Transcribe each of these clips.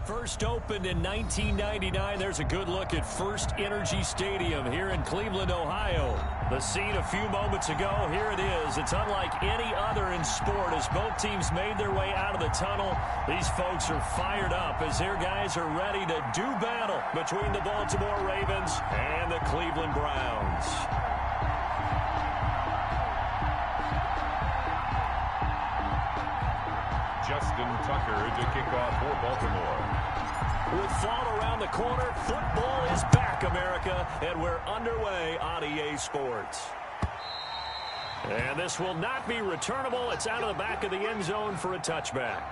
First opened in 1999. There's a good look at First Energy Stadium here in Cleveland, Ohio. The scene a few moments ago, here it is. It's unlike any other in sport as both teams made their way out of the tunnel. These folks are fired up as their guys are ready to do battle between the Baltimore Ravens and the Cleveland Browns. Justin Tucker to kick off for Baltimore. With fall around the corner, football is back, America, and we're underway on EA Sports. And this will not be returnable. It's out of the back of the end zone for a touchback.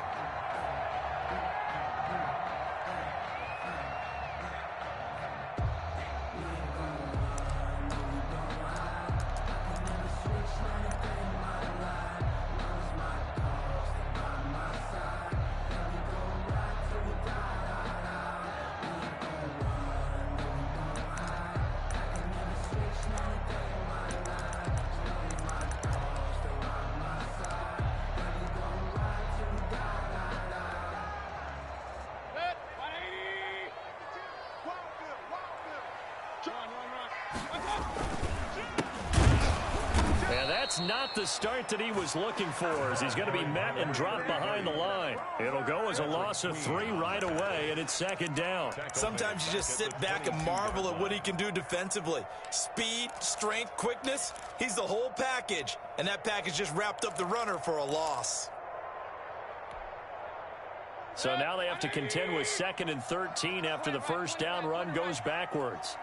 And that's not the start that he was looking for, as he's going to be met and dropped behind the line. It'll go as a loss of 3 right away, and it's second down. Sometimes you just sit back and marvel at what he can do defensively. Speed, strength, quickness, he's the whole package. And that package just wrapped up the runner for a loss. So now they have to contend with 2nd and 13 after the first down run goes backwards.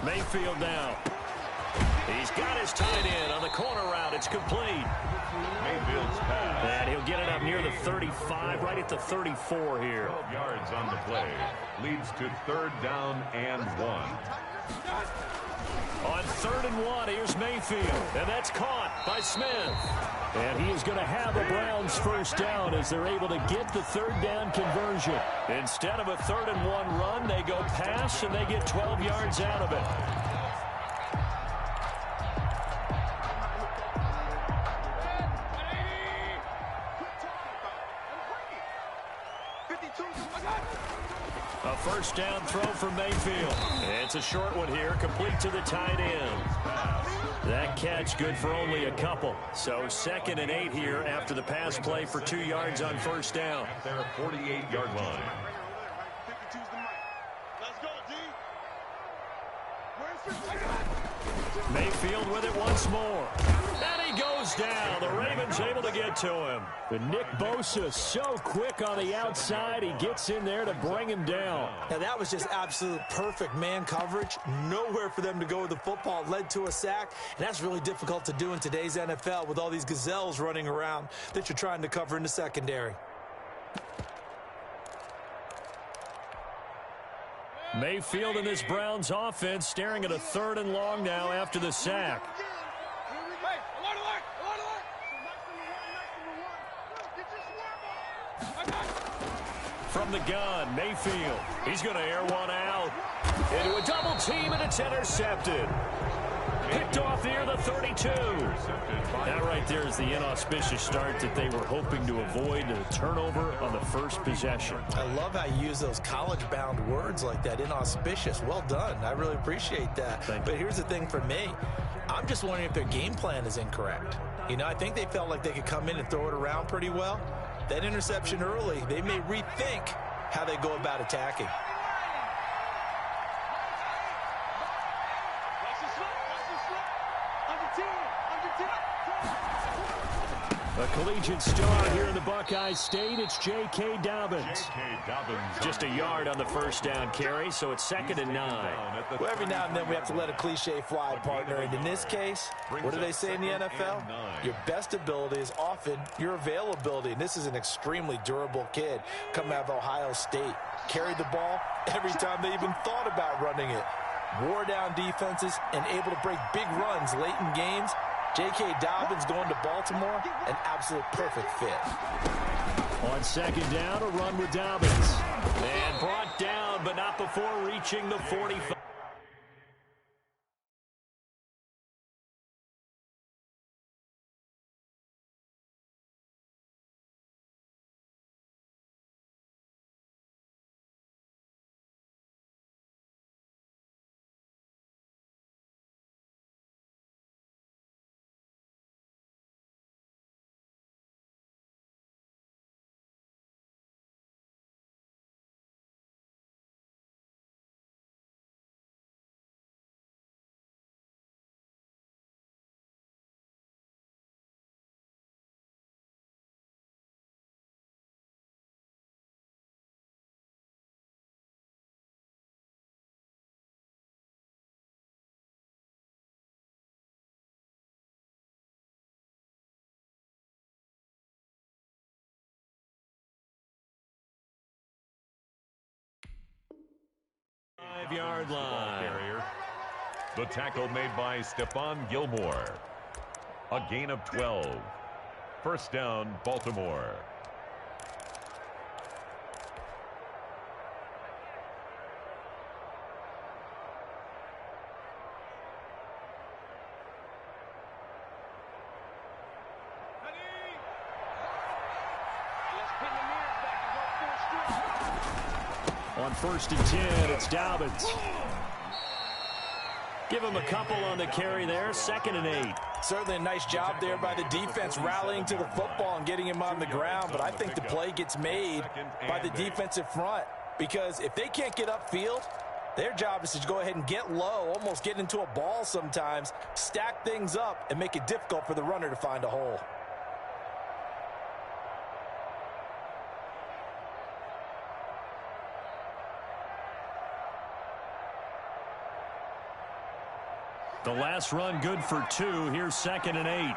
Mayfield now. He's got his tight end on the corner route. It's complete. Mayfield's pass. And he'll get it up near the 35, right at the 34 here. 12 yards on the play. Leads to 3rd down and 1. On 3rd and 1, here's Mayfield. And that's caught by Smith. And he is going to have a Browns first down as they're able to get the 3rd down conversion. Instead of a 3rd and 1 run, they go pass and they get 12 yards out of it. A first down throw for Mayfield. It's a short one here, complete to the tight end. That catch good for only a couple. So 2nd and 8 here after the pass play for 2 yards on first down. At their 48-yard line. Mayfield with it once more. And he goes down. The Ravens able to get to him. But Nick Bosa so quick on the outside. He gets in there to bring him down. Now that was just absolute perfect man coverage. Nowhere for them to go with the football. Led to a sack. And that's really difficult to do in today's NFL with all these gazelles running around that you're trying to cover in the secondary. Mayfield and this Browns offense staring at a 3rd and long now after the sack. From the gun, Mayfield. He's going to air one out. Into a double team, and it's intercepted. Picked off near the 32. That right there is the inauspicious start that they were hoping to avoid, a turnover on the first possession. I love how you use those college-bound words like that, inauspicious. Well done. I really appreciate that. But here's the thing for me. I'm just wondering if their game plan is incorrect. You know, I think they felt like they could come in and throw it around pretty well. That interception early, they may rethink how they go about attacking. A collegiate star here in the Buckeye State, it's J.K. Dobbins. Just a yard on the first down carry, so it's 2nd and 9. Well, every now and then we have to let a cliche fly, partner. And in this case, what do they say in the NFL? Your best ability is often your availability. And this is an extremely durable kid coming out of Ohio State. Carried the ball every time they even thought about running it. Wore down defenses and able to break big runs late in games. J.K. Dobbins going to Baltimore, an absolute perfect fit. On 2nd down, a run with Dobbins. And brought down, but not before reaching the 45. 5-yard line. The tackle made by Stephon Gilmore. A gain of 12. First down, Baltimore. On 1st and 10, it's Dobbins. Give him a couple on the carry there. 2nd and 8. Certainly a nice job there by the defense rallying to the football and getting him on the ground. But I think the play gets made by the defensive front, because if they can't get upfield, their job is to go ahead and get low, almost get into a ball sometimes, stack things up, and make it difficult for the runner to find a hole. The last run good for 2. Here's 2nd and 8.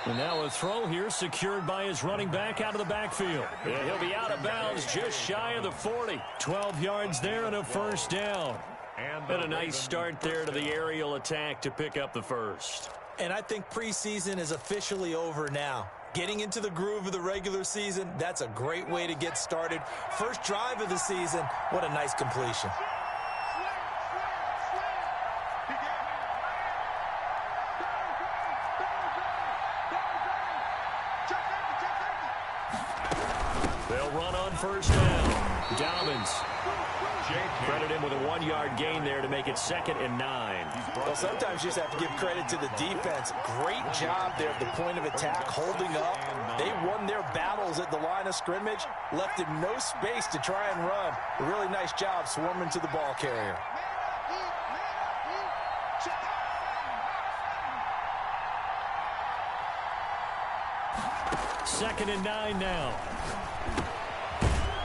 And now a throw here secured by his running back out of the backfield. Yeah, he'll be out of bounds just shy of the 40. 12 yards there and a first down. And a nice start there to the aerial attack to pick up the first. And I think preseason is officially over now. Getting into the groove of the regular season, that's a great way to get started. First drive of the season, what a nice completion. They'll run on first down. Dobbins. Credit him with a 1-yard gain there to make it 2nd and 9. Well, sometimes you just have to give credit to the defense. Great job there at the point of attack, holding up. They won their battles at the line of scrimmage, left him no space to try and run. A really nice job swarming to the ball carrier. Second and 9 now.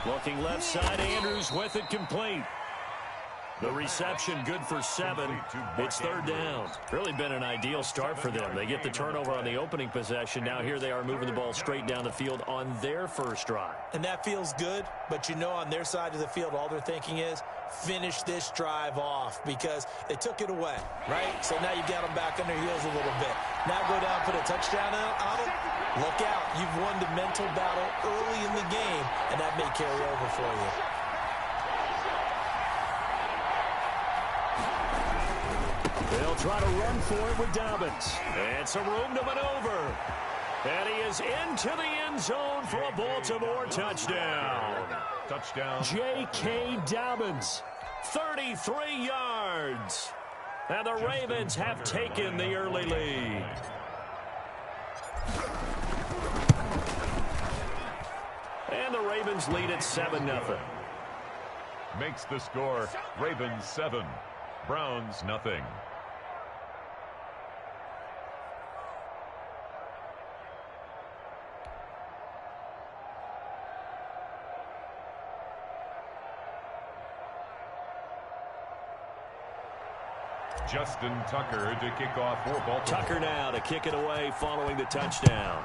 Looking left side, Andrews with it complete. The reception good for 7. It's 3rd down. Really been an ideal start for them. They get the turnover on the opening possession. Now here they are moving the ball straight down the field on their first drive. And that feels good, but you know on their side of the field all they're thinking is finish this drive off, because they took it away, right? So now you've got them back on their heels a little bit. Now go down, put a touchdown on them. Look out. You've won the mental battle early in the game, and that may carry over for you. They'll try to run for it with Dobbins. And some room to maneuver. And he is into the end zone for a Baltimore touchdown. J.K. Dobbins, 33 yards. And the Ravens have taken the early lead. And the Ravens lead at 7-0. Makes the score Ravens 7, Browns nothing. Justin Tucker to kick off for Baltimore. Tucker now to kick it away following the touchdown.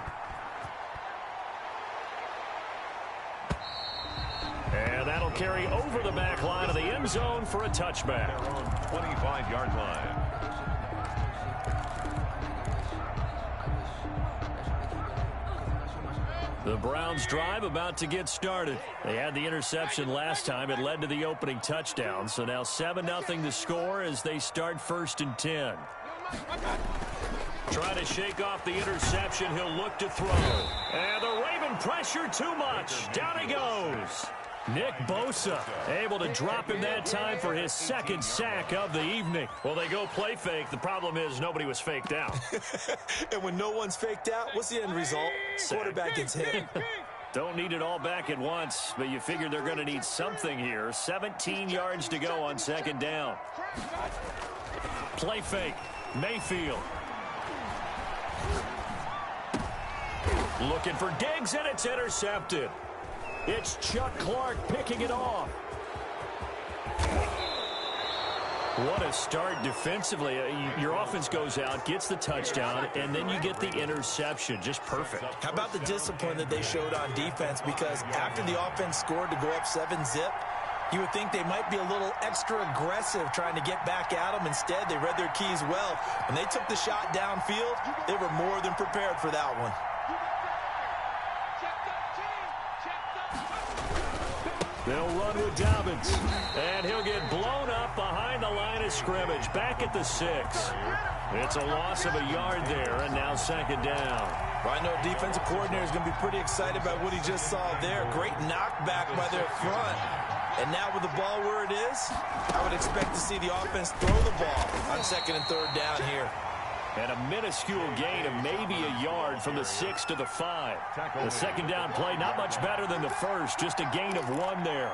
And that'll carry over the back line of the end zone for a touchback. 25-yard line. The Browns drive about to get started. They had the interception last time. It led to the opening touchdown. So now 7-0 the score as they start 1st and 10. Trying to shake off the interception. He'll look to throw. And the Raven pressure too much. Down he goes. Nick Bosa able to drop him that time for his 2nd sack of the evening. Well, they go play fake. The problem is nobody was faked out. And when no one's faked out, what's the end result? Quarterback gets hit. Don't need it all back at once, but you figure they're going to need something here. 17 yards to go on 2nd down. Play fake. Mayfield. Looking for Diggs, and it's intercepted. It's Chuck Clark picking it off. What a start defensively. Your offense goes out, gets the touchdown, and then you get the interception. Just perfect. How about the discipline that they showed on defense? Because after the offense scored to go up 7-zip, you would think they might be a little extra aggressive trying to get back at them. Instead, they read their keys well. When they took the shot downfield, they were more than prepared for that one. They'll run with Dobbins, and he'll get blown up behind the line of scrimmage, back at the 6. It's a loss of a yard there, and now second down. Well, I know defensive coordinator is going to be pretty excited about what he just saw there. Great knockback by their front. And now with the ball where it is, I would expect to see the offense throw the ball on second and third down here. And a minuscule gain of maybe a yard from the 6 to the 5. The second down play, not much better than the first, just a gain of 1 there.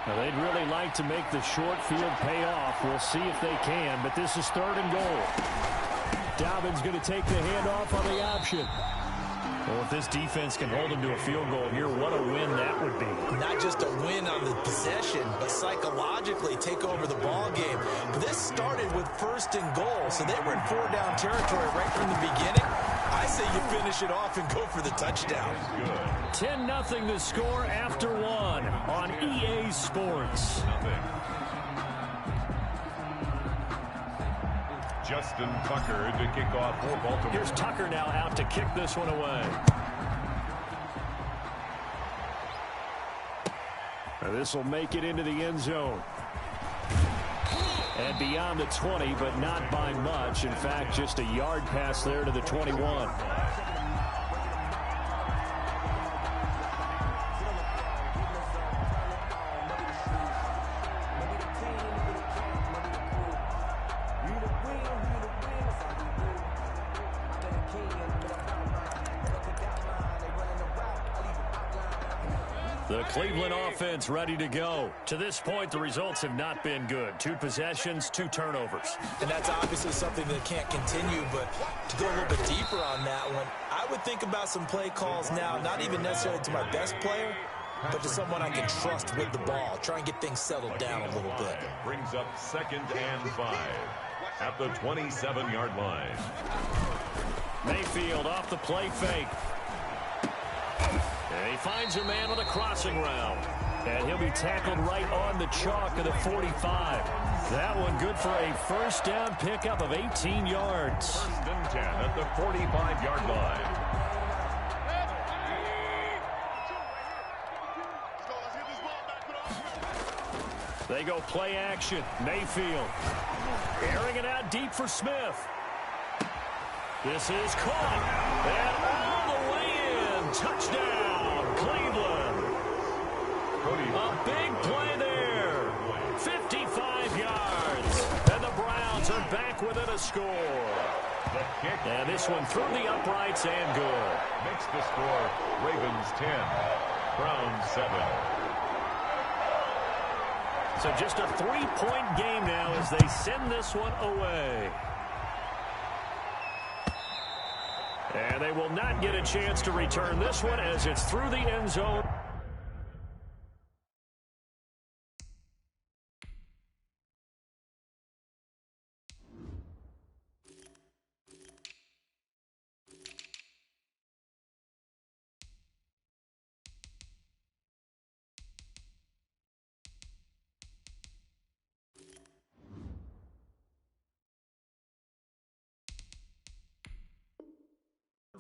Now, they'd really like to make the short field pay off. We'll see if they can, but this is third and goal. Dobbins going to take the handoff on the option. Well, if this defense can hold them to a field goal here, what a win that would be. Not just a win on the possession, but psychologically take over the ball game. But this started with first and goal, so they were in 4-down territory right from the beginning. I say you finish it off and go for the touchdown. 10-0 the score after 1 on EA Sports. Justin Tucker to kick off for Baltimore. Here's Tucker now out to kick this one away. This will make it into the end zone. And beyond the 20, but not by much. In fact, just a yard pass there to the 21. The Cleveland offense ready to go. To this point, the results have not been good. 2 possessions, 2 turnovers. And that's obviously something that can't continue, but to go a little bit deeper on that one, I would think about some play calls now, not even necessarily to my best player, but to someone I can trust with the ball. Try and get things settled down a little bit. Brings up 2nd and 5 at the 27-yard line. Mayfield off the play fake. And he finds a man on the crossing route. And he'll be tackled right on the chalk of the 45. That one good for a first down pickup of 18 yards. 1st and 10 at the 45-yard line. They go play action. Mayfield airing it out deep for Smith. This is caught. And all the way in. Touchdown, Cleveland. A big play there. 55 yards. And the Browns are back within a score. And this one through the uprights and good. Makes the score Ravens 10, Browns 7. So just a 3-point game now as they send this one away. And they will not get a chance to return this one as it's through the end zone.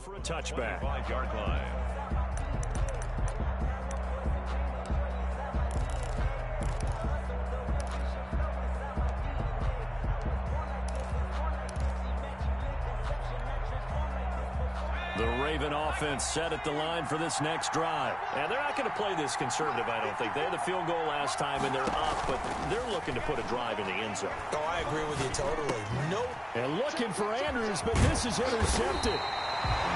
For a touchback. 5-yard line. The Raven offense set at the line for this next drive. And they're not going to play this conservative, I don't think. They had the field goal last time, and they're up, but they're looking to put a drive in the end zone. Oh, I agree with you totally. Nope. And looking for Andrews, but this is intercepted.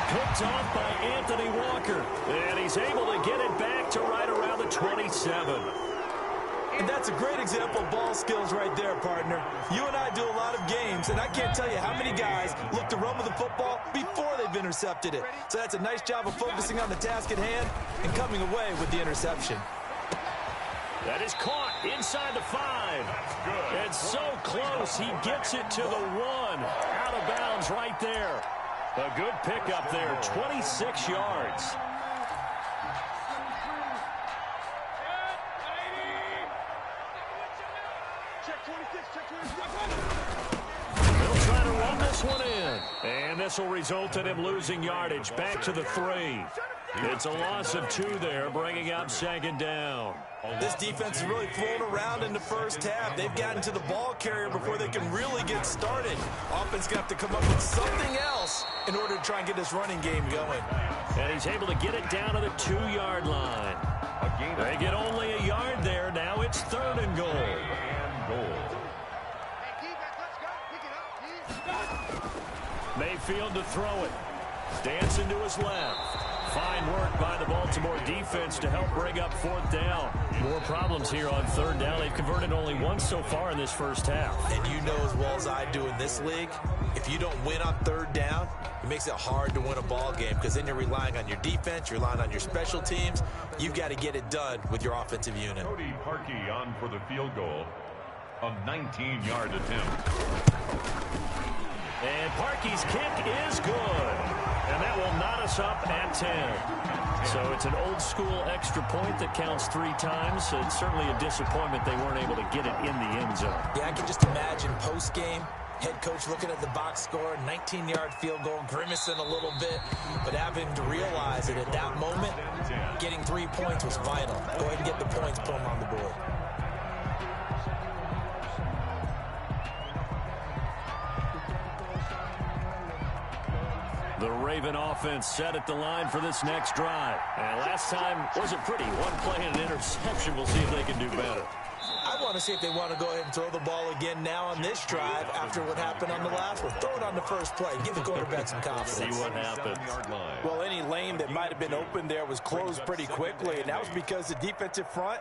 Picked off by Anthony Walker. And he's able to get it back to right around the 27. And that's a great example of ball skills right there, partner. You and I do a lot of games, and I can't tell you how many guys look to run with the football before they've intercepted it. So that's a nice job of focusing on the task at hand and coming away with the interception. That is caught inside the 5. It's so close. He gets it to the 1. Out of bounds right there. A good pickup there, 26 yards. They'll try to run this one in. And this will result in him losing yardage. Back to the 3. It's a loss of 2 there, bringing up 2nd down. This defense is really flown around in the first half. They've gotten to the ball carrier before they can really get started. Offense going to have to come up with something else in order to try and get this running game going. And he's able to get it down to the 2-yard line. They get only a yard there. Now it's 3rd and goal. Mayfield to throw it. Dancing to his left. Fine work by the Baltimore defense to help bring up 4th down. More problems here on 3rd down. They've converted only once so far in this first half. And you know as well as I do in this league, if you don't win on 3rd down, it makes it hard to win a ball game because then you're relying on your defense, you're relying on your special teams. You've got to get it done with your offensive unit. Cody Parkey on for the field goal. A 19-yard attempt. And Parkey's kick is good. And that will knot us up at 10. So it's an old-school extra point that counts 3 times. It's certainly a disappointment they weren't able to get it in the end zone. Yeah, I can just imagine post-game, head coach looking at the box score, 19-yard field goal, grimacing a little bit, but having to realize that at that moment, getting 3 points was vital. Go ahead and get the points, put them on the board. The Raven offense set at the line for this next drive. And last time wasn't pretty. 1 play and an interception. We'll see if they can do better. I want to see if they want to go ahead and throw the ball again now on this drive after what happened on the last one. Throw it on the first play. Give the quarterback some confidence. See what happens. Well, any lane that might have been open there was closed pretty quickly, and that was because the defensive front,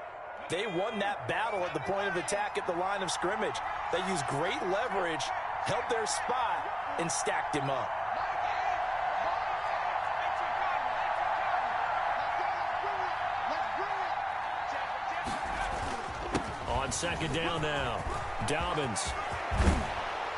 they won that battle at the point of attack at the line of scrimmage. They used great leverage, held their spot, and stacked him up. On 2nd down now, Dobbins.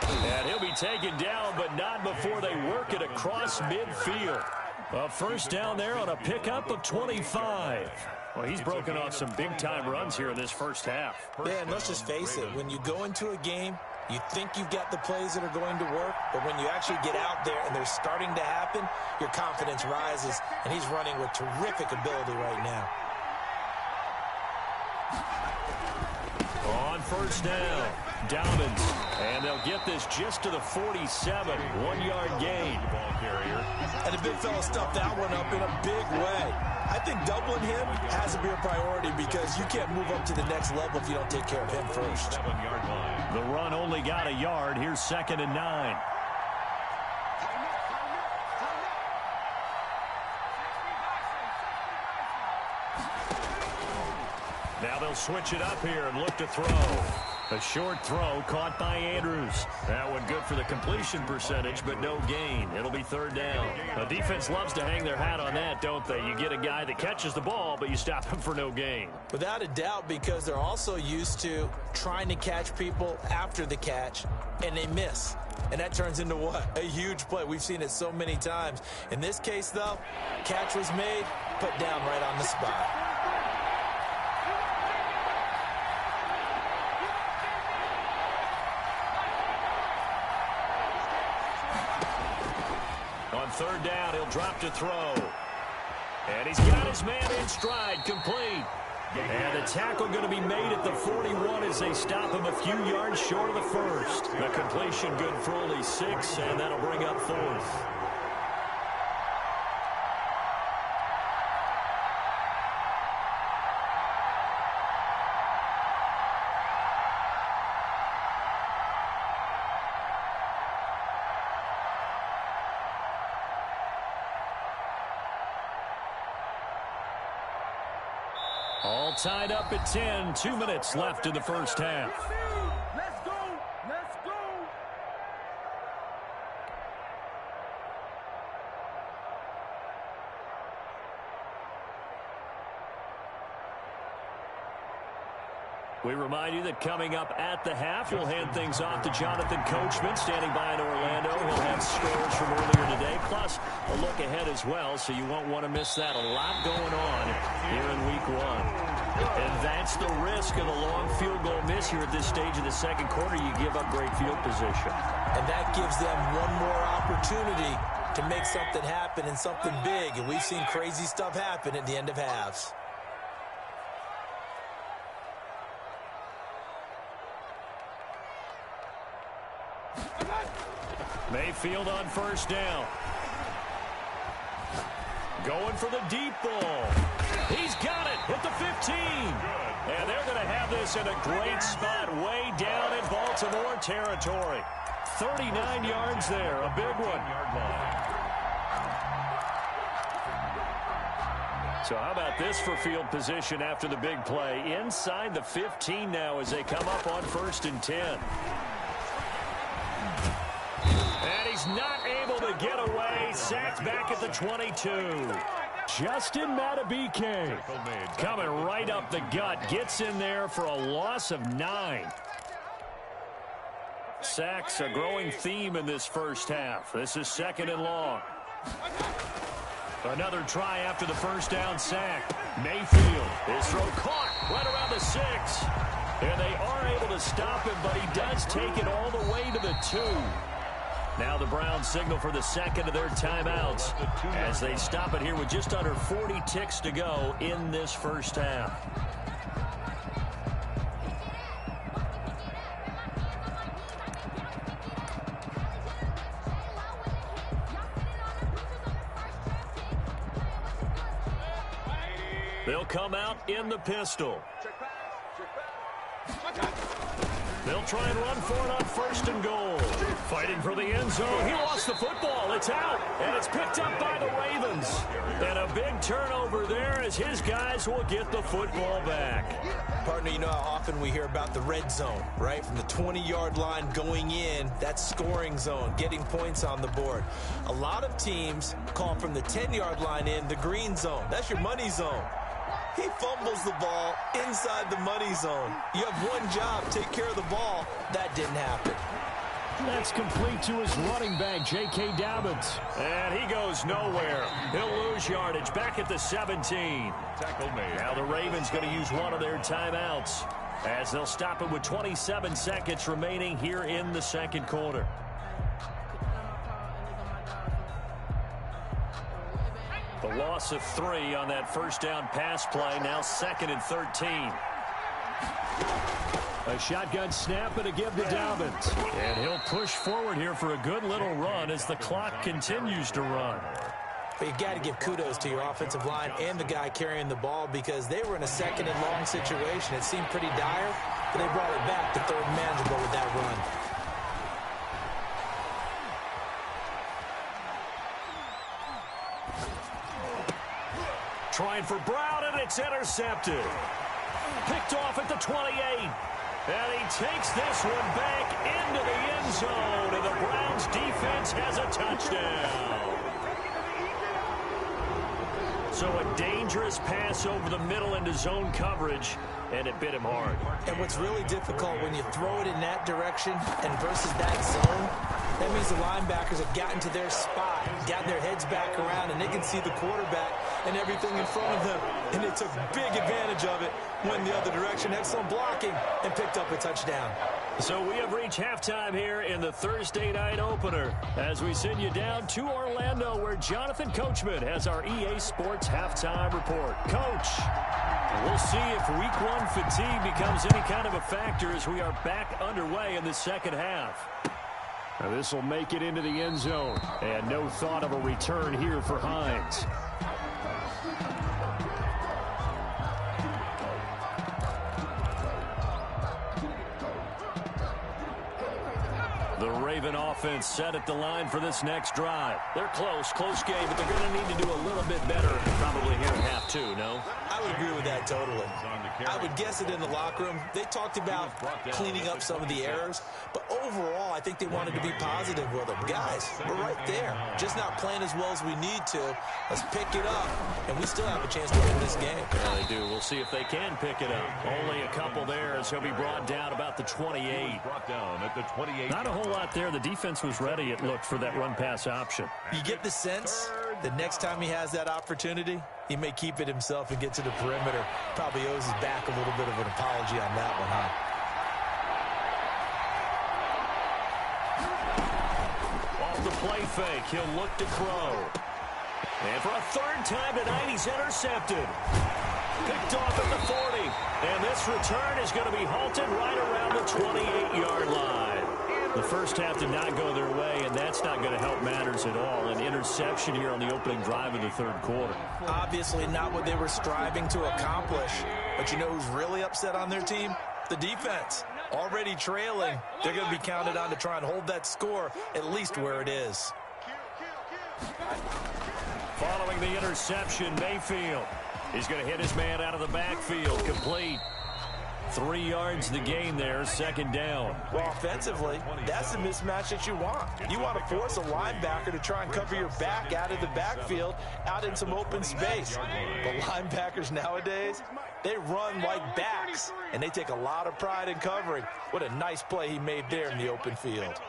And he'll be taken down, but not before they work it across midfield. A 1st down there on a pickup of 25. Well, he's broken off some big-time runs here in this first half. Yeah, and let's just face it. When you go into a game, you think you've got the plays that are going to work, but when you actually get out there and they're starting to happen, your confidence rises, and he's running with terrific ability right now. On 1st down, Dobbins. And they'll get this just to the 47. 1-yard gain. Ball carrier. And the big fella stuffed that one up in a big way. I think doubling him has to be a priority because you can't move up to the next level if you don't take care of him first. 7-yard line. The run only got a yard. Here's 2nd and 9. Now they'll switch it up here and look to throw. A short throw caught by Andrews. That one good for the completion percentage, but no gain. It'll be 3rd down. The defense loves to hang their hat on that, don't they? You get a guy that catches the ball, but you stop him for no gain. Without a doubt, because they're also used to trying to catch people after the catch, and they miss. And that turns into what? A huge play. We've seen it so many times. In this case, though, catch was made, put down right on the spot. On 3rd down, he'll drop to throw. And he's got his man in stride, complete. And the tackle going to be made at the 41 as they stop him a few yards short of the 1st. The completion good for only 6, and that'll bring up 4th. All tied up at 10. 2 minutes left in the first half. Let's go. Let's go. We remind you that coming up at the half, we'll hand things off to Jonathan Coachman, standing by in Orlando. He'll have scores from earlier today, plus a look ahead as well, so you won't want to miss that. A lot going on here in Week 1. And that's the risk of the long field goal miss here at this stage of the second quarter. You give up great field position. And that gives them one more opportunity to make something happen and something big. And we've seen crazy stuff happen at the end of halves. Mayfield on first down. Going for the deep ball. He's got it at the 15. And they're going to have this in a great spot way down in Baltimore territory. 39 yards there, a big one. So how about this for field position after the big play? Inside the 15 now as they come up on 1st and 10. And he's not able to get away. Sacked back at the 22. Justin Matabike coming right up the gut. Gets in there for a loss of 9. Sacks, a growing theme in this first half. This is 2nd and long. Another try after the first down sack. Mayfield, his throw caught right around the 6. And they are able to stop him, but he does take it all the way to the 2. Now the Browns signal for the second of their timeouts as they stop it here with just under 40 ticks to go in this first half. They'll come out in the pistol. They'll try and run for it on 1st and goal. Fighting for the end zone. He lost the football. It's out, and it's picked up by the Ravens. And a big turnover there as his guys will get the football back. Partner, you know how often we hear about the red zone, right? From the 20-yard line going in, that's scoring zone, getting points on the board. A lot of teams call from the 10-yard line in the green zone. That's your money zone. He fumbles the ball inside the money zone. You have one job, take care of the ball. That didn't happen. That's complete to his running back, J.K. Dobbins. And he goes nowhere. He'll lose yardage back at the 17. Tackle made. Now the Ravens going to use one of their timeouts as they'll stop it with 27 seconds remaining here in the second quarter. The loss of 3 on that first down pass play. Now 2nd and 13. A shotgun snap and a give to Dobbins. And he'll push forward here for a good little run as the clock continues to run. But you got to give kudos to your offensive line and the guy carrying the ball because they were in a 2nd and long situation. It seemed pretty dire, but they brought it back to 3rd and manageable with that run. Trying for Brown, and it's intercepted. Picked off at the 28. And he takes this one back into the end zone, and the Browns defense has a touchdown. So a dangerous pass over the middle into zone coverage, and it bit him hard. And what's really difficult when you throw it in that direction and versus that zone, that means the linebackers have gotten to their spot, gotten their heads back around, and they can see the quarterback and everything in front of them. And they took big advantage of it, went the other direction, excellent blocking, and picked up a touchdown. So we have reached halftime here in the Thursday night opener as we send you down to Orlando where Jonathan Coachman has our EA Sports halftime report. Coach, we'll see if Week 1 fatigue becomes any kind of a factor as we are back underway in the second half. Now this will make it into the end zone, and no thought of a return here for Hines. The Raven offense set at the line for this next drive. They're close game, but they're going to need to do a little bit better probably here in half 2, no? I would agree with that totally. I would guess it in the locker room. They talked about cleaning up some of the errors, but overall, I think they wanted to be positive with them. Guys, we're right there. Just not playing as well as we need to. Let's pick it up, and we still have a chance to win this game. Yeah, they do. We'll see if they can pick it up. Only a couple there as he'll be brought down about the 28. Brought down at the 28. Not a whole lot there. The defense was ready, it looked, for that run-pass option. You get the sense the next time he has that opportunity, he may keep it himself and get to the perimeter. Probably owes his back a little bit of an apology on that one, huh? Off the play fake, he'll look to throw. And for a third time tonight, he's intercepted. Picked off at the 40. And this return is going to be halted right around the 28-yard line. The first half did not go their way, and that's not going to help matters at all. An interception here on the opening drive of the third quarter. Obviously not what they were striving to accomplish. But you know who's really upset on their team? The defense. Already trailing. They're going to be counted on to try and hold that score at least where it is. Following the interception, Mayfield. He's going to hit his man out of the backfield. Complete. 3 yards the gain there, second down. Well, offensively, that's the mismatch that you want. You want to force a linebacker to try and cover your back out of the backfield, out in some open space. But linebackers nowadays, they run like backs, and they take a lot of pride in covering. What a nice play he made there in the open field.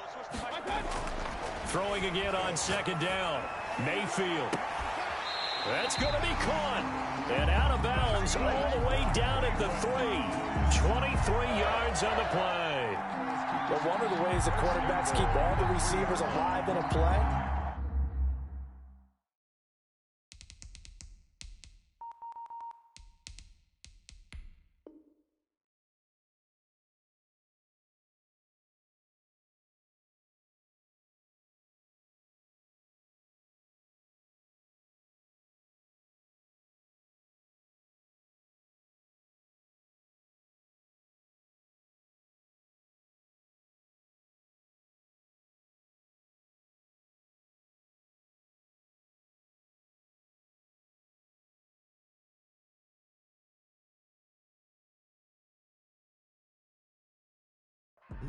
Throwing again on second down. Mayfield. That's going to be caught. And out of bounds all the way down at the 3. 23 yards on the play. Well, one of the ways the quarterbacks keep all the receivers alive in a play,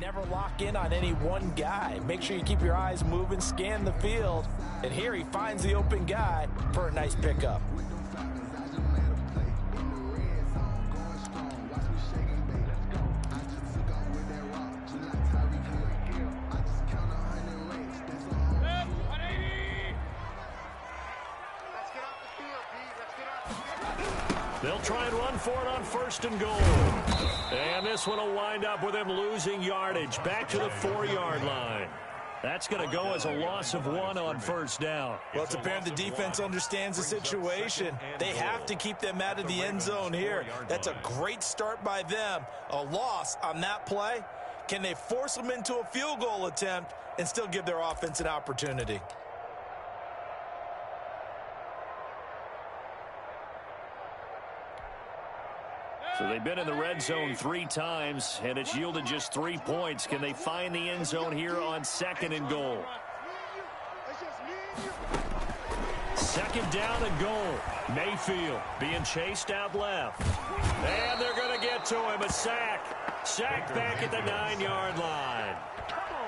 never lock in on any one guy. Make sure you keep your eyes moving, scan the field. And here he finds the open guy for a nice pickup. They'll try and run for it on first and goal. And this one will wind up with him losing yardage back to the 4-yard line. That's going to go as a loss of 1 on first down. Well, it's apparent the defense understands the situation. They have to keep them out of the end zone here. That's a great start by them. A loss on that play. Can they force them into a field goal attempt and still give their offense an opportunity? So they've been in the red zone 3 times, and it's yielded just 3 points. Can they find the end zone here on second and goal? Second down and goal. Mayfield being chased out left. And they're going to get to him. A sack. Sack back at the 9-yard line.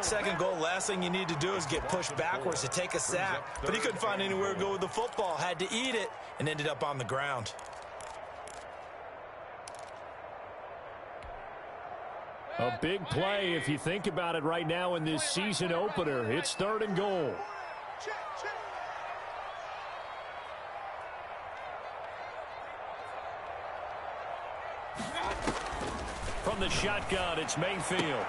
Second goal, last thing you need to do is get pushed backwards to take a sack. But he couldn't find anywhere to go with the football. Had to eat it and ended up on the ground. A big play if you think about it right now in this season opener. It's third and goal. From the shotgun, it's Mayfield.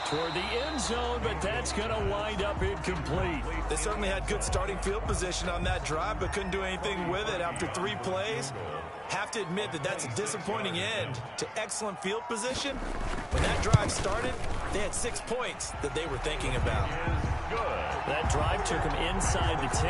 Toward the end zone, but that's going to wind up incomplete. They certainly had good starting field position on that drive, but couldn't do anything with it after 3 plays. Have to admit that that's a disappointing end to excellent field position. When that drive started, they had 6 points that they were thinking about. That drive took them inside the 10.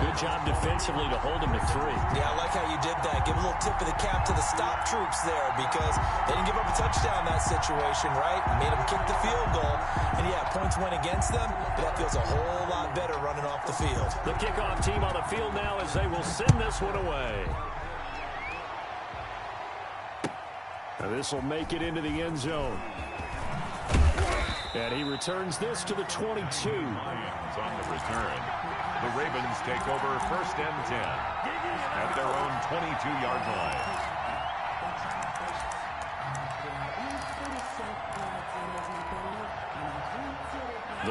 Good job defensively to hold them to 3. Yeah, I like how you did that. Give a little tip of the cap to the stop troops there because they didn't give up a touchdown in that situation, right? Made them kick the field goal. And, yeah, points went against them, but that feels a whole lot better running off the field. The kickoff team on the field now as they will send this one away. Now this will make it into the end zone. And he returns this to the 22. On the return, the Ravens take over first and 10 at their own 22-yard line.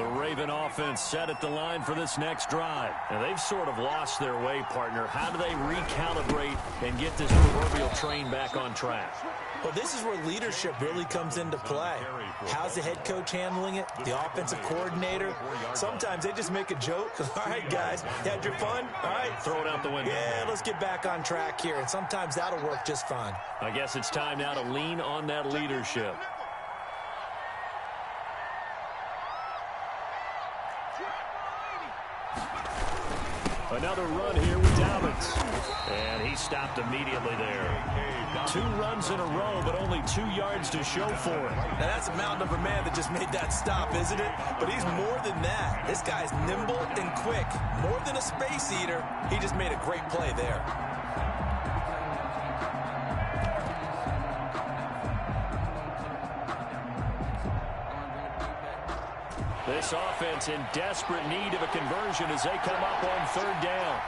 The Raven offense set at the line for this next drive. And they've sort of lost their way, partner. How do they recalibrate and get this proverbial train back on track? Well, this is where leadership really comes into play. How's the head coach handling it? The offensive coordinator? Sometimes they just make a joke. All right, guys, you had your fun? All right. Throw it out the window. Yeah, let's get back on track here. And sometimes that'll work just fine. I guess it's time now to lean on that leadership. Another run here with Dobbins. And he stopped immediately there. 2 runs in a row, but only 2 yards to show for it. Now, that's a mountain of a man that just made that stop, isn't it? But he's more than that. This guy's nimble and quick. More than a space eater. He just made a great play there. This offense in desperate need of a conversion as they come up on 3rd down.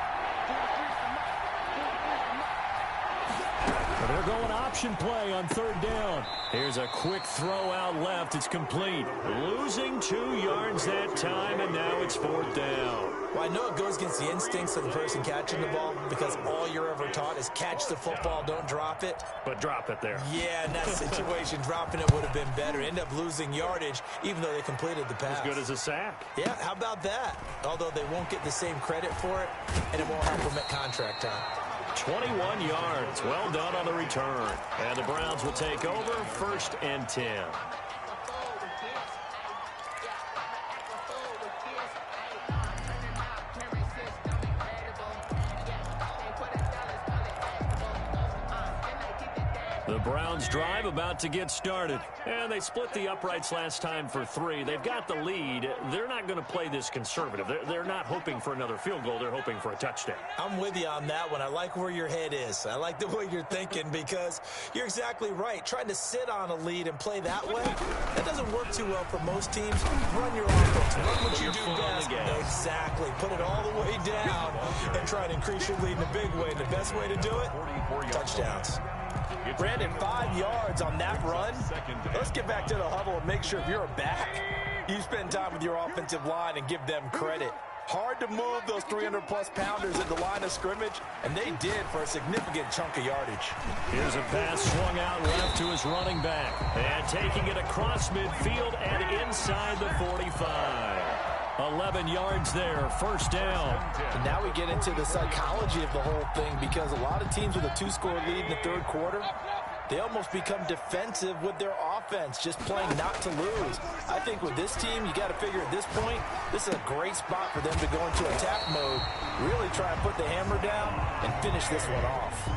They're going option play on 3rd down. Here's a quick throw out left. It's complete. Losing 2 yards that time, and now it's 4th down. Well, I know it goes against the instincts of the person catching the ball because all you're ever taught is catch the football, don't drop it. But drop it there. Yeah, in that situation, dropping it would have been better. End up losing yardage, even though they completed the pass. As good as a sack. Yeah, how about that? Although they won't get the same credit for it, and it won't help them at contract time. 21 yards. Well done on the return. And the Browns will take over 1st and 10. The Browns drive about to get started. And they split the uprights last time for 3. They've got the lead. They're not going to play this conservative. They're not hoping for another field goal. They're hoping for a touchdown. I'm with you on that one. I like where your head is. I like the way you're thinking because you're exactly right. Trying to sit on a lead and play that way, that doesn't work too well for most teams. Run your offense. Run what you do best. Exactly. Put it all the way down and try to increase your lead in a big way. And the best way to do it, touchdowns. Brandon, 5 yards on that run. Let's get back to the huddle and make sure if you're a back, you spend time with your offensive line and give them credit. Hard to move those 300-plus pounders at the line of scrimmage, and they did for a significant chunk of yardage. Here's a pass swung out left to his running back. And taking it across midfield and inside the 45. 11 yards there, 1st down. And now we get into the psychology of the whole thing because a lot of teams with a 2-score lead in the 3rd quarter, they almost become defensive with their offense, just playing not to lose. I think with this team, you got to figure at this point, this is a great spot for them to go into attack mode, really try and put the hammer down and finish this one off.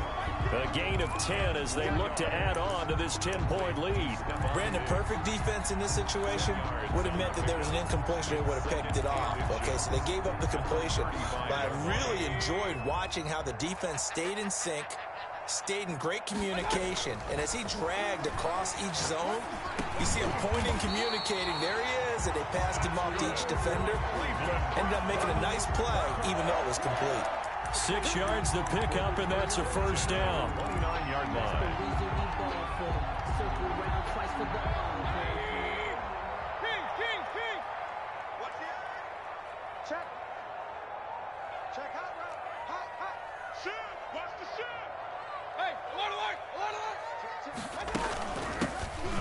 A gain of 10 as they look to add on to this 10-point lead. Brandon, perfect defense in this situation would have meant that there was an incompletion. They would have picked it off. Okay, so they gave up the completion. But I really enjoyed watching how the defense stayed in sync, stayed in great communication. And as he dragged across each zone, you see him pointing, communicating. There he is, and they passed him off to each defender. Ended up making a nice play, even though it was complete. 6 yards to pick up, and that's a 1st down. 29-yard line. Check. Check hot route. Hot. Shoot. Watch the shoot. Hey, alert.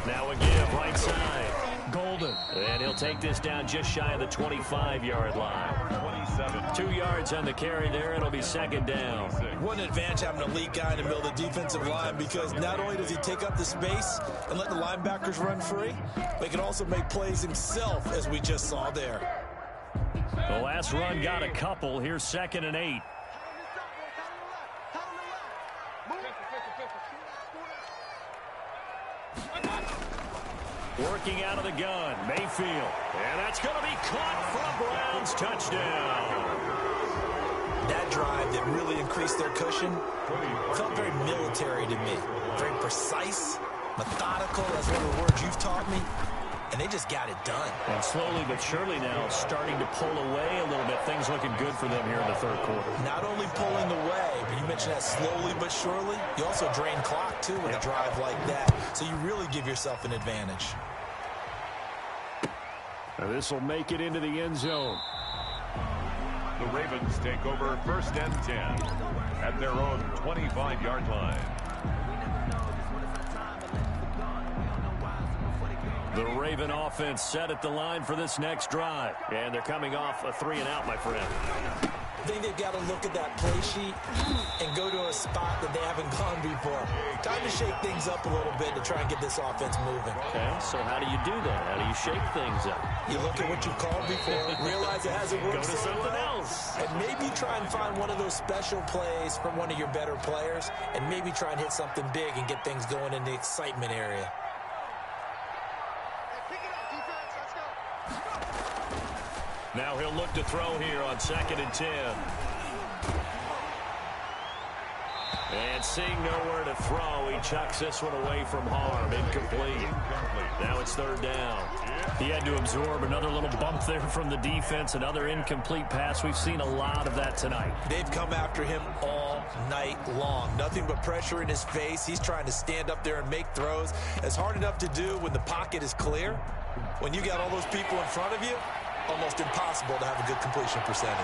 Now a give, right side. Golden. And he'll take this down just shy of the 25-yard line. 2 yards on the carry there. It'll be 2nd down. What an advantage having an elite guy in the middle of the defensive line because not only does he take up the space and let the linebackers run free, but he can also make plays himself, as we just saw there. The last run got a couple. Here's 2nd and 8. Working out of the gun, Mayfield. And that's going to be caught for a Browns touchdown. That drive that really increased their cushion felt very military to me. Very precise, methodical. That's one of the words you've taught me. And they just got it done. And slowly but surely now starting to pull away a little bit. Things looking good for them here in the 3rd quarter. Not only pulling away, but you mentioned that slowly but surely. You also drain clock, too, with a drive like that. So you really give yourself an advantage. This will make it into the end zone. The Ravens take over 1st and 10 at their own 25-yard line. The Raven offense set at the line for this next drive. And they're coming off a 3-and-out, my friend. I think they've got to look at that play sheet and go to a spot that they haven't gone before. Time to shake things up a little bit to try and get this offense moving. Okay, so how do you do that? How do you shake things up? You look at what you called before, realize it hasn't worked. Go to something else. And maybe try and find one of those special plays from one of your better players, and maybe try and hit something big and get things going in the excitement area. Now he'll look to throw here on 2nd and 10. And seeing nowhere to throw, he chucks this one away from harm. Incomplete. Now it's 3rd down. He had to absorb another little bump there from the defense, another incomplete pass. We've seen a lot of that tonight. They've come after him all night long. Nothing but pressure in his face. He's trying to stand up there and make throws. It's hard enough to do when the pocket is clear. When you got all those people in front of you, almost impossible to have a good completion percentage.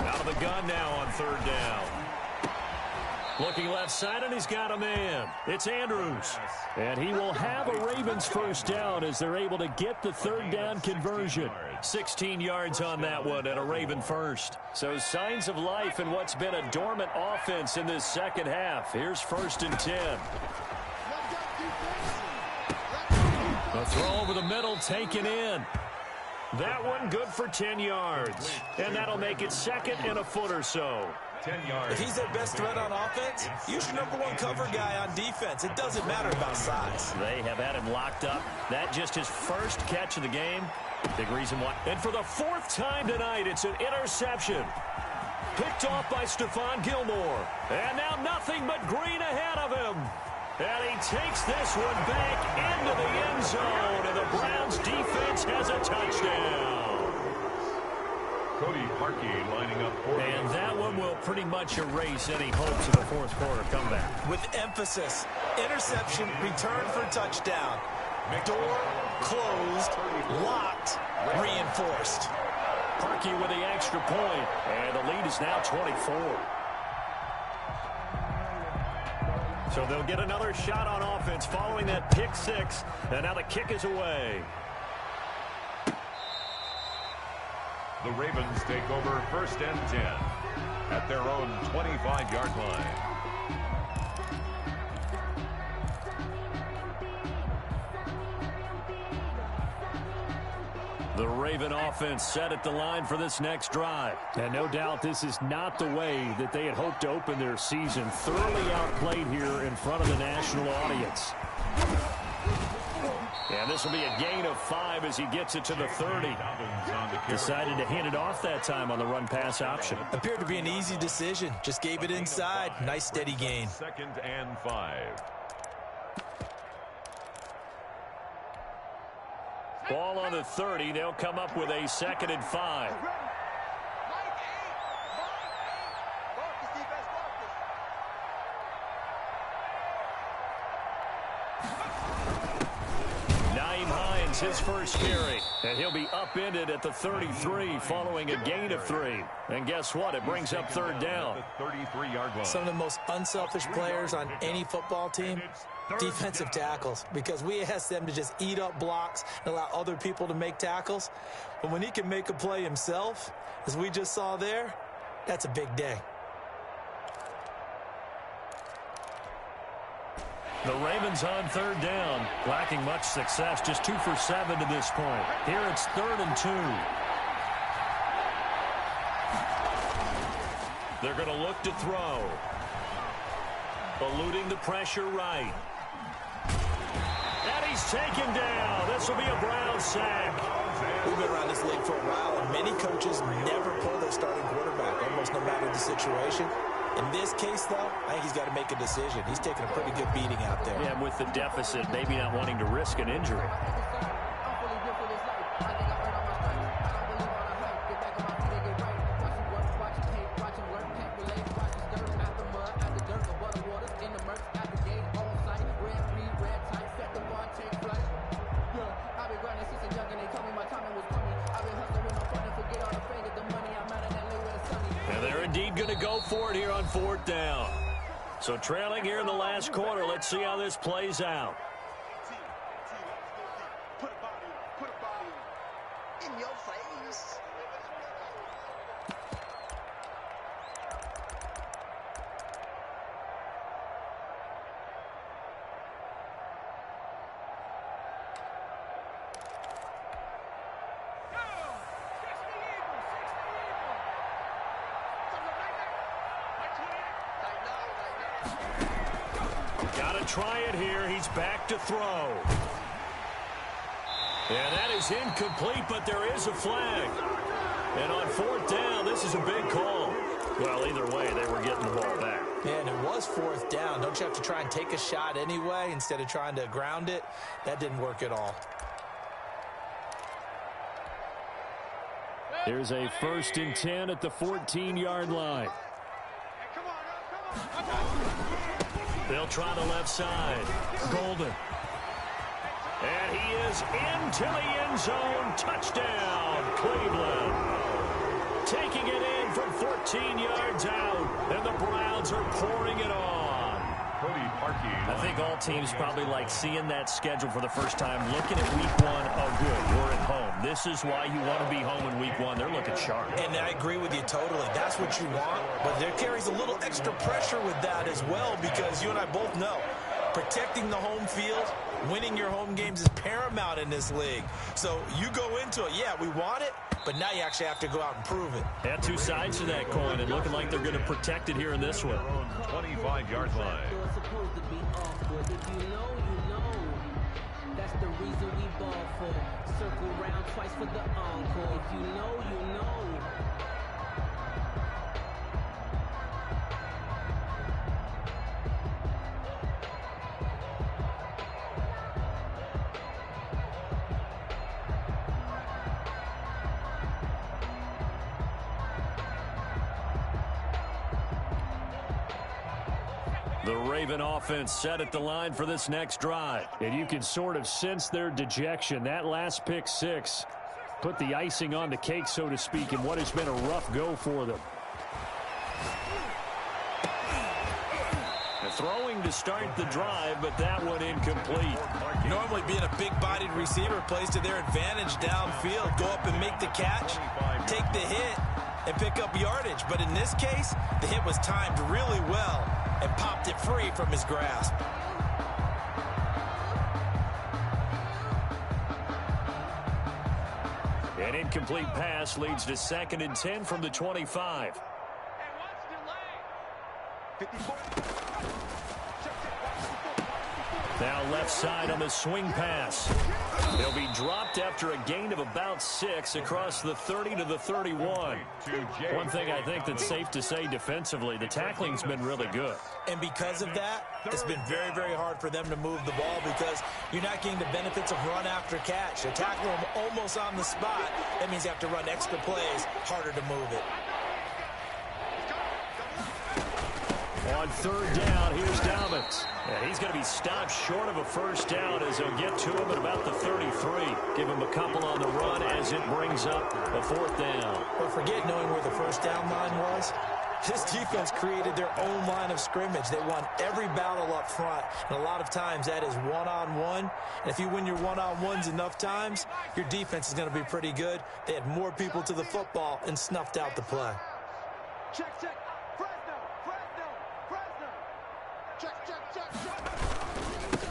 Out of the gun now on 3rd down. Looking left side, and he's got a man. It's Andrews. And he will have a Ravens 1st down as they're able to get the 3rd down conversion. 16 yards on that one and a Raven 1st. So signs of life in what's been a dormant offense in this 2nd half. Here's 1st and 10. The throw over the middle taken in. That one good for 10 yards. And that'll make it 2nd and a foot or so. 10 yards. If he's their best threat on offense, use your #1 cover guy on defense. It doesn't matter about size. They have had him locked up. That just his first catch of the game. Big reason why. And for the 4th time tonight, it's an interception. Picked off by Stephon Gilmore. And now nothing but green ahead of him. And he takes this one back into the end zone. And the Browns defense has a touchdown. Cody Parkey lining up for And that one will pretty much erase any hopes of a 4th quarter comeback. With emphasis, interception, return for touchdown. Door closed, locked, reinforced. Parkey with the extra point, and the lead is now 24. So they'll get another shot on offense following that pick 6, and now the kick is away. The Ravens take over 1st and 10 at their own 25-yard line. The Raven offense set at the line for this next drive. And no doubt this is not the way that they had hoped to open their season. Thoroughly outplayed here in front of the national audience. And this will be a gain of 5 as he gets it to the 30. Decided to hand it off that time on the run-pass option. Appeared to be an easy decision. Just gave it inside. Nice steady gain. 2nd and 5. Ball on the 30. They'll come up with a 2nd and 5. His first carry, and he'll be upended at the 33 following a gain of 3. And guess what? It brings up 3rd down. 33-yard line. Some of the most unselfish players on any football team, defensive tackles, because we ask them to just eat up blocks and allow other people to make tackles. But when he can make a play himself, as we just saw there, that's a big day. The Ravens on 3rd down, lacking much success, just 2 for 7 to this point. Here it's 3rd and 2. They're going to look to throw. Eluding the pressure right. And he's taken down. This will be a Brown sack. We've been around this league for a while, and many coaches never pull their starting quarterback, almost no matter the situation. In this case, though, I think he's got to make a decision. He's taking a pretty good beating out there. Yeah, with the deficit, maybe not wanting to risk an injury. Cleveland going to go for it here on 4th down. So trailing here in the last quarter. Let's see how this plays out. Put a body in your face. Got to try it here. He's back to throw. And that is incomplete, but there is a flag. And on 4th down, this is a big call. Well, either way, they were getting the ball back. Yeah, and it was 4th down. Don't you have to try and take a shot anyway instead of trying to ground it? That didn't work at all. Here's a 1st and 10 at the 14-yard line. They'll try the left side. Golden. And he is into the end zone. Touchdown, Cleveland. Taking it in from 14 yards out. And the Browns are pouring it on. I think all teams probably like seeing that schedule for the first time, looking at week 1. Oh, good, we're at home. This is why you want to be home in week 1. They're looking sharp. And I agree with you totally. That's what you want. But there carries a little extra pressure with that as well, because you and I both know protecting the home field, winning your home games is paramount in this league. So you go into it, yeah, we want it, but now you actually have to go out and prove it. Yeah, two sides to that coin, and looking like they're going to protect it here in this one. 25-yard line. If you know, you know. That's the reason we ball for. Circle round twice for the encore. If you know, you know. The Raven offense set at the line for this next drive. And you can sort of sense their dejection. That last pick six put the icing on the cake, so to speak, in what has been a rough go for them. Throwing to start the drive, but that one incomplete. Normally being a big-bodied receiver plays to their advantage downfield. Go up and make the catch, take the hit, and pick up yardage. But in this case, the hit was timed really well and popped it free from his grasp. An incomplete pass leads to 2nd and 10 from the 25. Now left side on the swing pass. He'll be dropped after a gain of about 6 across the 30 to the 31. One thing I think that's safe to say defensively, the tackling's been really good. And because of that, it's been very, very hard for them to move the ball because you're not getting the benefits of run after catch. They tackle them almost on the spot. That means you have to run extra plays, harder to move it. On 3rd down, here's Dobbins. And he's going to be stopped short of a first down as they'll get to him at about the 33. Give him a couple on the run as it brings up a 4th down. But forget knowing where the first down line was. This defense created their own line of scrimmage. They won every battle up front. And a lot of times that is one-on-one. And if you win your one-on-ones enough times, your defense is going to be pretty good. They had more people to the football and snuffed out the play. Check, check.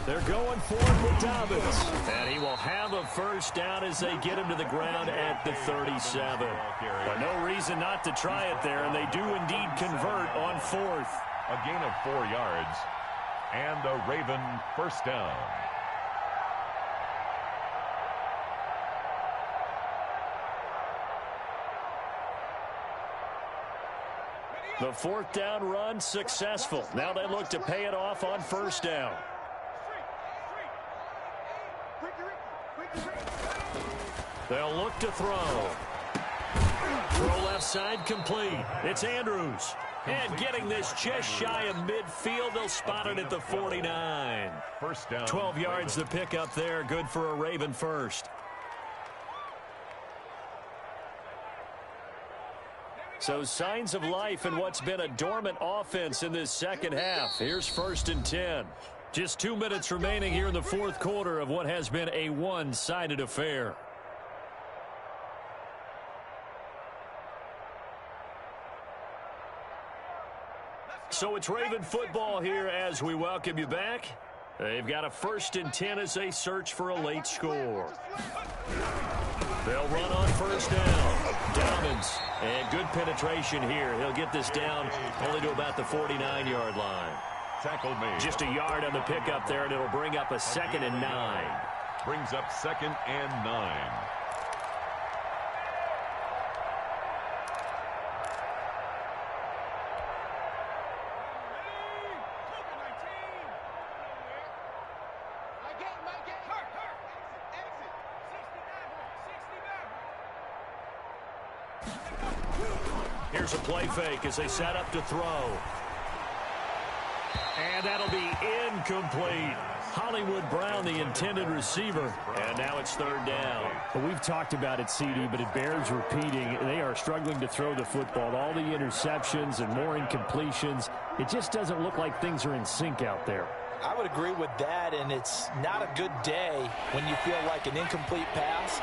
They're going for it with Dobbins. And he will have a first down as they get him to the ground at the 37. But no reason not to try it there, and they do indeed convert on 4th. A gain of 4 yards and a Raven first down. The 4th down run successful. Now they look to pay it off on first down. They'll look to throw. Throw left side complete. It's Andrews. And getting this just shy of midfield, they'll spot it at the 49. First down. 12 yards to pick up there. Good for a Raven first. So signs of life in what's been a dormant offense in this second half. Here's 1st and 10. Just 2 minutes remaining here in the fourth quarter of what has been a one-sided affair. So it's Raven football here as we welcome you back. They've got a 1st and 10 as they search for a late score. They'll run on 1st down. Dobbins, and good penetration here. He'll get this down only to about the 49-yard line. Tackle made. Just a yard on the pickup there, and it'll bring up a 2nd and 9. Brings up 2nd and 9. Here's a play fake as they set up to throw. And that'll be incomplete. Hollywood Brown, the intended receiver. And now it's 3rd down. Well, we've talked about it, CD, but it bears repeating. They are struggling to throw the football. All the interceptions and more incompletions. It just doesn't look like things are in sync out there. I would agree with that, and it's not a good day when you feel like an incomplete pass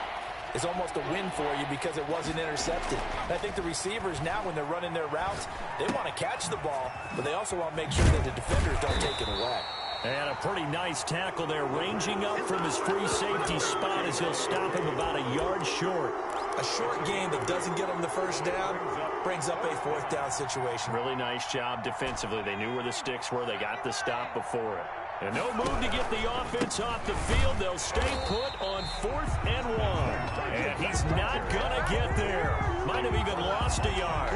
is almost a win for you because it wasn't intercepted. And I think the receivers now, when they're running their routes, they want to catch the ball, but they also want to make sure that the defenders don't take it away. And a pretty nice tackle there, ranging up from his free safety spot as he'll stop him about a yard short. A short game that doesn't get them the 1st down brings up a 4th down situation. Really nice job defensively. They knew where the sticks were. They got the stop before it. And no move to get the offense off the field. They'll stay put on 4th and 1. And he's not going to get there. Might have even lost a yard.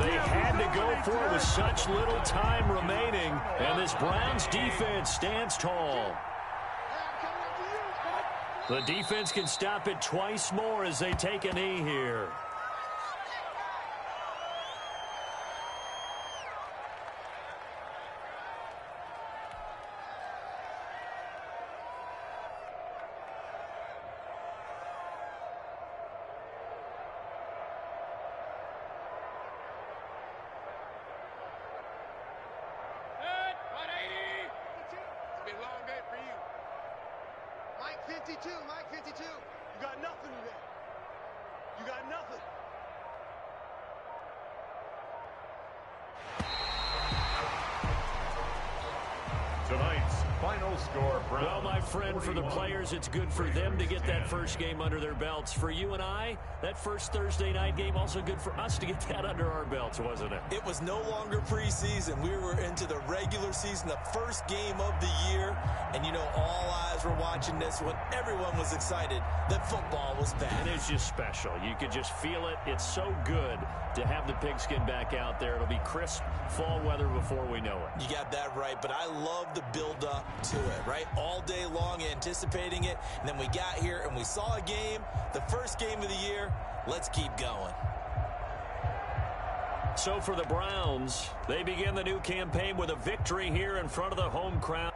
They had to go for it with such little time remaining. And this Browns defense stands tall. The defense can stop it twice more as they take a knee here. Mike 52, you got nothing today. You got nothing. Tonight's final score, Browns. Well, my friend, for the players, it's good for them to get that first game under their belts. For you and I, that first Thursday night game, also good for us to get that under our belts, wasn't it? It was no longer preseason. We were into the regular season, the first game of the year. And, you know, all eyes were watching this when everyone was excited that football was back. And it's just special. You could just feel it. It's so good to have the pigskin back out there. It'll be crisp fall weather before we know it. You got that right, but I love the build-up to it, right? All day long anticipating it, and then we got here and we saw a game, the first game of the year. Let's keep going. So for the Browns, they begin the new campaign with a victory here in front of the home crowd.